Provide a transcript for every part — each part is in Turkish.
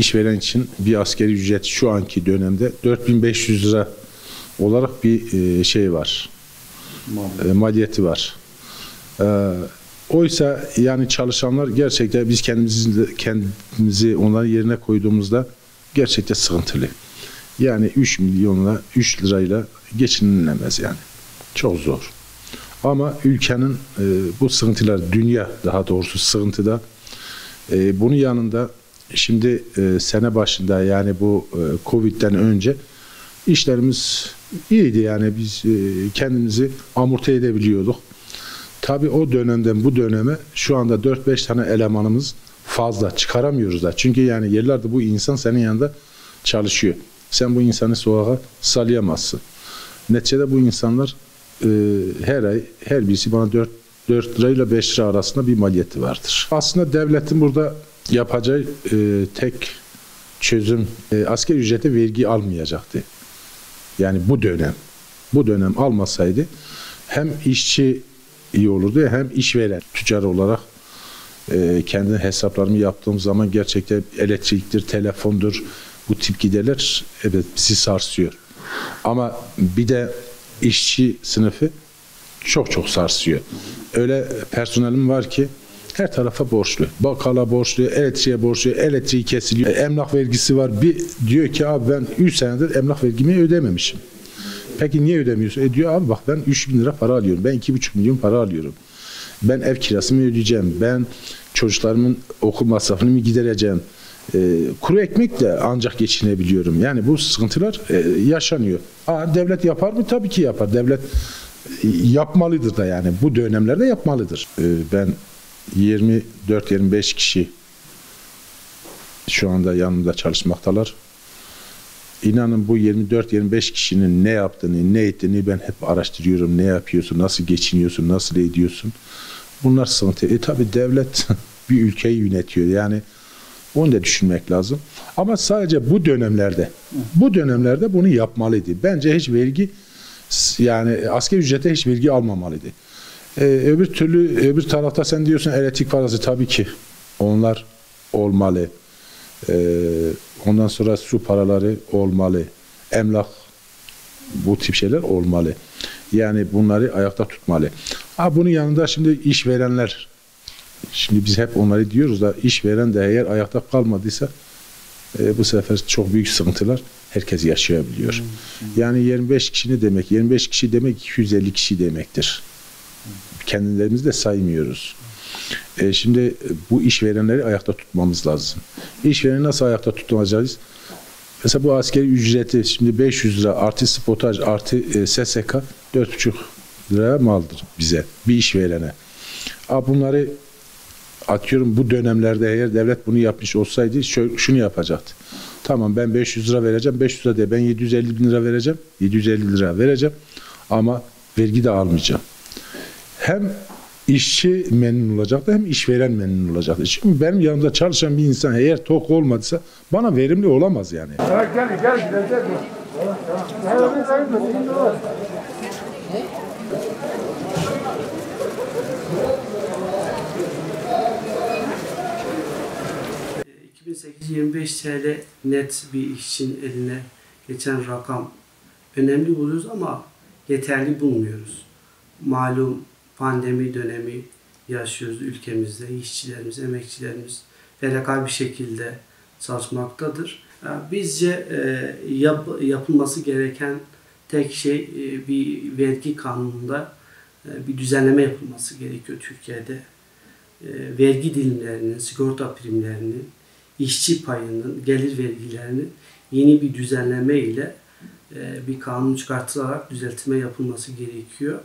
işveren için bir asgari ücret şu anki dönemde 4.500 lira olarak bir şey var. Maliyeti var. Oysa yani çalışanlar gerçekten biz kendimizi onların yerine koyduğumuzda gerçekten sıkıntılı. Yani 3 milyonla 3 lirayla geçinilemez yani. Çok zor. Ama ülkenin bu sıkıntılar, dünya daha doğrusu sıkıntıda. Bunun yanında şimdi sene başında yani bu Covid'den önce işlerimiz iyiydi yani biz kendimizi amorti edebiliyorduk. Tabii o dönemden bu döneme şu anda 4-5 tane elemanımız fazla çıkaramıyoruz da. Çünkü yani yerlerde bu insan senin yanında çalışıyor. Sen bu insanı sokağa salayamazsın. Neticede bu insanlar her ay her birisi bana 4 lirayla 5 lira arasında bir maliyeti vardır. Aslında devletin burada yapacağı tek çözüm asgari ücrete vergi almayacaktı. Yani bu dönem almasaydı hem işçi iyi olurdu hem işveren. Tüccar olarak kendi hesaplarımı yaptığım zaman gerçekten elektriktir, telefondur bu tip giderler evet bizi sarsıyor. Ama bir de işçi sınıfı çok sarsıyor. Öyle personelim var ki her tarafa borçlu. Bakkala borçlu, elektriğe borçlu, elektriği kesiliyor. Emlak vergisi var. Bir diyor ki abi ben 3 senedir emlak vergimi ödememişim. Peki niye ödemiyorsun? Diyor abi bak ben 3.000 lira para alıyorum. Ben 2,5 milyon para alıyorum. Ben ev kirasını ödeyeceğim. Ben çocuklarımın okul masrafını mı gidereceğim? Kuru ekmekle ancak geçinebiliyorum. Yani bu sıkıntılar yaşanıyor. Devlet yapar mı? Tabii ki yapar. Devlet yapmalıdır da yani. Bu dönemlerde yapmalıdır. Ben 24-25 kişi şu anda yanımda çalışmaktalar. İnanın bu 24-25 kişinin ne yaptığını, ne ettiğini ben hep araştırıyorum. Ne yapıyorsun, nasıl geçiniyorsun, nasıl ediyorsun? Bunlar sıkıntı. Tabii devlet bir ülkeyi yönetiyor. Yani onu da düşünmek lazım. Ama sadece bu dönemlerde bunu yapmalıydı. Bence hiç vergi yani asgari ücrete hiç vergi almamalıydı. Öbür tarafta sen diyorsun elektrik parası tabii ki onlar olmalı. Ondan sonra su paraları olmalı. Emlak bu tip şeyler olmalı. Yani bunları ayakta tutmalı. Bunun yanında şimdi işverenler. Şimdi biz hep onları diyoruz da işveren de eğer ayakta kalmadıysa bu sefer çok büyük sıkıntılar herkes yaşayabiliyor. Yani 25 kişi ne demek? 25 kişi demek 250 kişi demektir. Kendilerimizi de saymıyoruz. Şimdi bu işverenleri ayakta tutmamız lazım. İşvereni nasıl ayakta tutacağız? Mesela bu asgari ücreti şimdi 500 lira artı spotaj artı SSK 4,5 lira maldır bize bir işverene. Bunları atıyorum bu dönemlerde eğer devlet bunu yapmış olsaydı şunu yapacaktı. Tamam ben 500 lira vereceğim. 500 lira değil ben 750 bin lira vereceğim. 750 lira vereceğim ama vergi de almayacağım. Hem işçi memnun olacaktı hem işveren memnun olacaktı. Çünkü benim yanımda çalışan bir insan eğer tok olmadıysa bana verimli olamaz yani. Gel. 28-25 TL net bir işçinin eline geçen rakam önemli buluyoruz ama yeterli bulmuyoruz. Malum pandemi dönemi yaşıyoruz ülkemizde. İşçilerimiz, emekçilerimiz fedakarlı bir şekilde çalışmaktadır. Bizce yapılması gereken tek şey bir vergi kanununda bir düzenleme yapılması gerekiyor Türkiye'de. Vergi dilimlerinin, sigorta primlerinin, işçi payının, gelir vergilerinin yeni bir düzenleme ile bir kanun çıkartılarak düzeltme yapılması gerekiyor.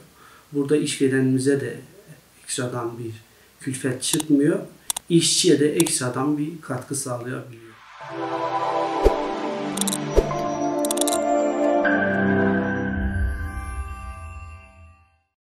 Burada işverenimize de ekstradan bir külfet çıkmıyor, işçiye de ekstradan bir katkı sağlayabiliyor.